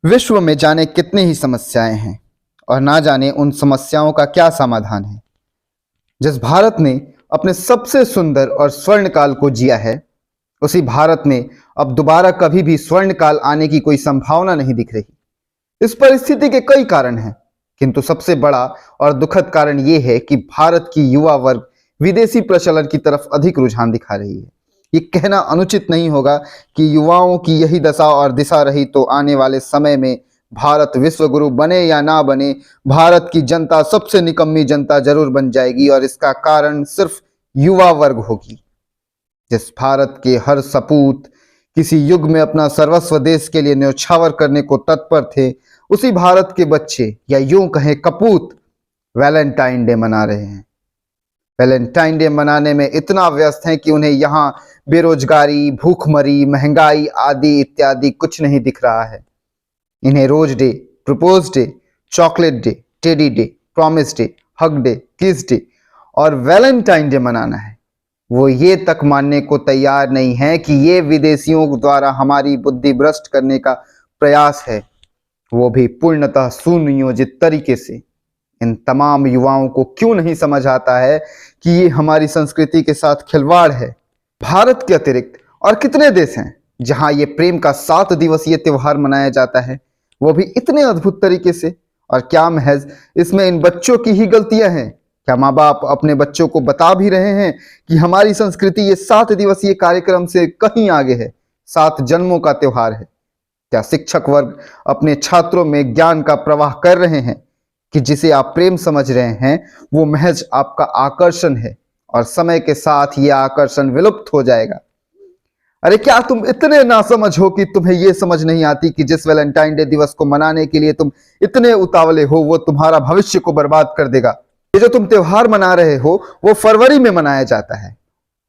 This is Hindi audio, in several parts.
विश्व में जाने कितनी ही समस्याएं हैं और ना जाने उन समस्याओं का क्या समाधान है। जिस भारत ने अपने सबसे सुंदर और स्वर्ण काल को जिया है, उसी भारत में अब दोबारा कभी भी स्वर्ण काल आने की कोई संभावना नहीं दिख रही। इस परिस्थिति के कई कारण हैं, किंतु सबसे बड़ा और दुखद कारण यह है कि भारत की युवा वर्ग विदेशी प्रचलन की तरफ अधिक रुझान दिखा रही है। ये कहना अनुचित नहीं होगा कि युवाओं की यही दशा और दिशा रही तो आने वाले समय में भारत विश्व गुरु बने या ना बने, भारत की जनता सबसे निकम्मी जनता जरूर बन जाएगी और इसका कारण सिर्फ युवा वर्ग होगी। जिस भारत के हर सपूत किसी युग में अपना सर्वस्व देश के लिए न्यौछावर करने को तत्पर थे, उसी भारत के बच्चे या यूं कहें कपूत वैलेंटाइन डे मना रहे हैं। वैलेंटाइन डे मनाने में इतना व्यस्त हैं कि उन्हें यहाँ बेरोजगारी, भूखमरी, महंगाई आदि इत्यादि कुछ नहीं दिख रहा है। इन्हें rose day, propose day, chocolate day, teddy day, promise day, hug day, kiss day और वैलेंटाइन डे मनाना है। वो ये तक मानने को तैयार नहीं है कि ये विदेशियों द्वारा हमारी बुद्धि भ्रष्ट करने का प्रयास है, वो भी पूर्णतः सुनियोजित तरीके से। इन तमाम युवाओं को क्यों नहीं समझ आता है कि ये हमारी संस्कृति के साथ खिलवाड़ है। भारत के अतिरिक्त और कितने देश हैं जहां ये प्रेम का 7 दिवसीय त्योहार मनाया जाता है, वो भी इतने अद्भुत तरीके से। और क्या महज इसमें इन बच्चों की ही गलतियां हैं? क्या माँ बाप अपने बच्चों को बता भी रहे हैं कि हमारी संस्कृति ये 7 दिवसीय कार्यक्रम से कहीं आगे है, 7 जन्मों का त्योहार है? क्या शिक्षक वर्ग अपने छात्रों में ज्ञान का प्रवाह कर रहे हैं कि जिसे आप प्रेम समझ रहे हैं वो महज आपका आकर्षण है और समय के साथ यह आकर्षण विलुप्त हो जाएगा? अरे क्या तुम इतने नासमझ हो कि तुम्हें यह समझ नहीं आती कि जिस वैलेंटाइन डे दिवस को मनाने के लिए तुम इतने उतावले हो वो तुम्हारा भविष्य को बर्बाद कर देगा। ये जो तुम त्योहार मना रहे हो वो फरवरी में मनाया जाता है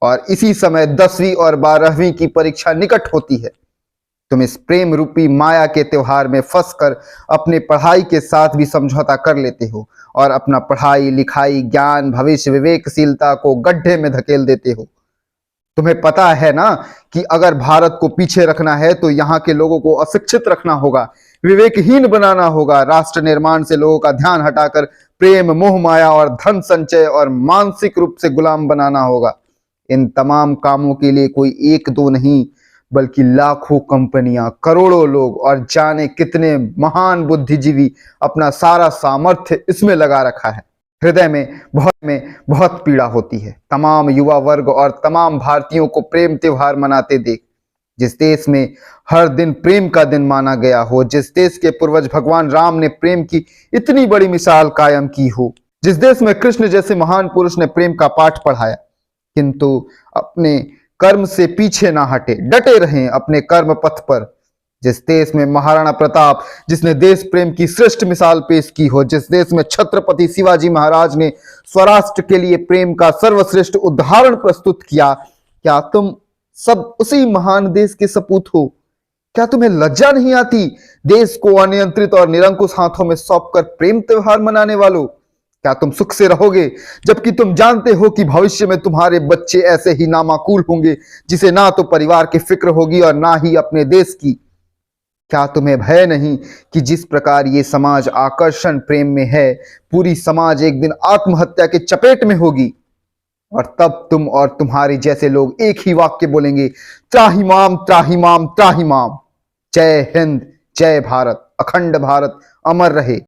और इसी समय 10वीं और 12वीं की परीक्षा निकट होती है। तुम इस प्रेम रूपी माया के त्योहार में फंसकर अपने पढ़ाई के साथ भी समझौता कर लेते हो और अपना पढ़ाई लिखाई, ज्ञान, भविष्य, विवेकशीलता को गड्ढे में धकेल देते हो। तुम्हें पता है ना कि अगर भारत को पीछे रखना है तो यहाँ के लोगों को अशिक्षित रखना होगा, विवेकहीन बनाना होगा, राष्ट्र निर्माण से लोगों का ध्यान हटाकर प्रेम, मोह माया और धन संचय और मानसिक रूप से गुलाम बनाना होगा। इन तमाम कामों के लिए कोई एक दो नहीं बल्कि लाखों कंपनियां, करोड़ों लोग और जाने कितने महान बुद्धिजीवी अपना सारा सामर्थ्य इसमें लगा रखा है। हृदय में बहुत पीड़ा होती है तमाम युवा वर्ग और तमाम भारतीयों को प्रेम त्योहार मनाते देख। जिस देश में हर दिन प्रेम का दिन माना गया हो, जिस देश के पूर्वज भगवान राम ने प्रेम की इतनी बड़ी मिसाल कायम की हो, जिस देश में कृष्ण जैसे महान पुरुष ने प्रेम का पाठ पढ़ाया, किंतु अपने कर्म से पीछे ना हटे, डटे रहें अपने कर्म पथ पर। जिस देश में महाराणा प्रताप जिसने देश प्रेम की श्रेष्ठ मिसाल पेश की हो, जिस देश में छत्रपति शिवाजी महाराज ने स्वराष्ट्र के लिए प्रेम का सर्वश्रेष्ठ उदाहरण प्रस्तुत किया, क्या तुम सब उसी महान देश के सपूत हो? क्या तुम्हें लज्जा नहीं आती देश को अनियंत्रित और निरंकुश हाथों में सौंपकर प्रेम त्योहार मनाने वालों? क्या तुम सुख से रहोगे जबकि तुम जानते हो कि भविष्य में तुम्हारे बच्चे ऐसे ही नामाकूल होंगे जिसे ना तो परिवार की फिक्र होगी और ना ही अपने देश की? क्या तुम्हें भय नहीं कि जिस प्रकार ये समाज आकर्षण प्रेम में है, पूरी समाज एक दिन आत्महत्या के चपेट में होगी और तब तुम और तुम्हारे जैसे लोग एक ही वाक्य बोलेंगे, त्राहिमाम त्राहिमाम त्राहिमाम। जय हिंद, जय भारत, अखंड भारत अमर रहे।